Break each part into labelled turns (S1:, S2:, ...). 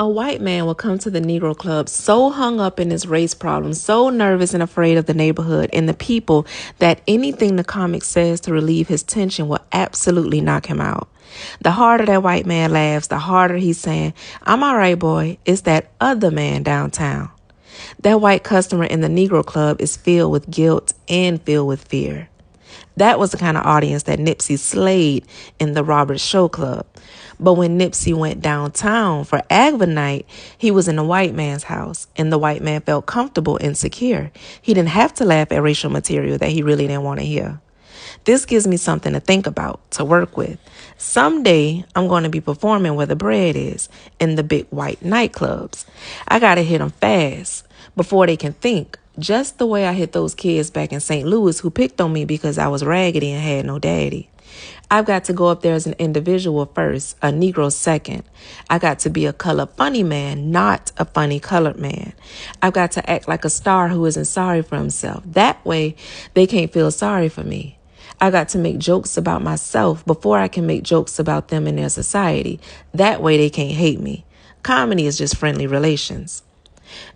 S1: A white man will come to the Negro Club so hung up in his race problem, so nervous and afraid of the neighborhood and the people that anything the comic says to relieve his tension will absolutely knock him out. The harder that white man laughs, the harder he's saying, "I'm all right, boy. It's that other man downtown." That white customer in the Negro Club is filled with guilt and filled with fear. That was the kind of audience that Nipsey slayed in the Robert Show Club. But when Nipsey went downtown for Agva night, he was in the white man's house, and the white man felt comfortable and secure. He didn't have to laugh at racial material that he really didn't want to hear. This gives me something to think about, to work with. Someday, I'm going to be performing where the bread is, in the big white nightclubs. I got to hit them fast before they can think, just the way I hit those kids back in St. Louis who picked on me because I was raggedy and had no daddy. I've got to go up there as an individual first, a Negro second. I got to be a color funny man, not a funny colored man. I've got to act like a star who isn't sorry for himself. That way, they can't feel sorry for me. I got to make jokes about myself before I can make jokes about them in their society. That way, they can't hate me. Comedy is just friendly relations.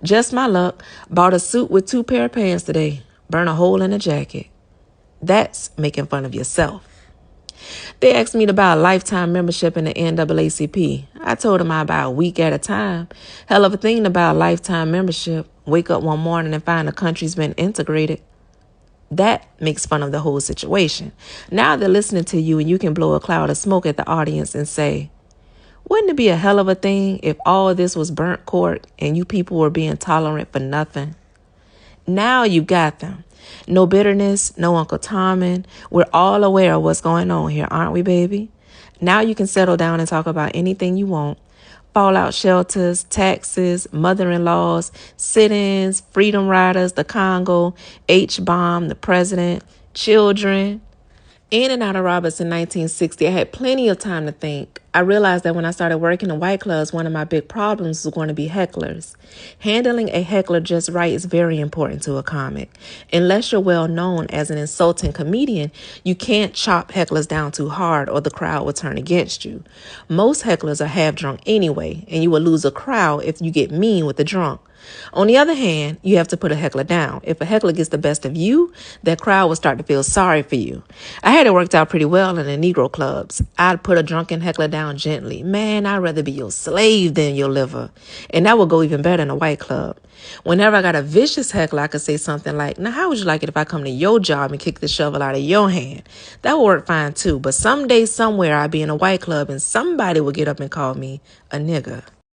S1: Just my luck, bought a suit with 2 pair of pants today. Burn a hole in the jacket. That's making fun of yourself. They asked me to buy a lifetime membership in the NAACP. I told them I'd buy a week at a time. Hell of a thing to buy a lifetime membership. Wake up one morning and find the country's been integrated. That makes fun of the whole situation. Now they're listening to you and you can blow a cloud of smoke at the audience and say, wouldn't it be a hell of a thing if all of this was burnt cork and you people were being tolerant for nothing? Now you got them. No bitterness, no Uncle Tommen. We're all aware of what's going on here, aren't we, baby? Now you can settle down and talk about anything you want. Fallout shelters, taxes, mother-in-laws, sit-ins, freedom riders, the Congo, H-bomb, the president, children. In and out of Roberts in 1960, I had plenty of time to think. I realized that when I started working in white clubs, one of my big problems was going to be hecklers. Handling a heckler just right is very important to a comic. Unless you're well known as an insulting comedian, you can't chop hecklers down too hard or the crowd will turn against you. Most hecklers are half drunk anyway, and you will lose a crowd if you get mean with the drunk. On the other hand, you have to put a heckler down. If a heckler gets the best of you, that crowd will start to feel sorry for you. I had it worked out pretty well in the Negro clubs. I'd put a drunken heckler down gently. Man, I'd rather be your slave than your liver. And that would go even better in a white club. Whenever I got a vicious heckler, I could say something like, now, how would you like it if I come to your job and kick the shovel out of your hand? That would work fine, too. But someday, somewhere, I'd be in a white club and somebody would get up and call me a nigger.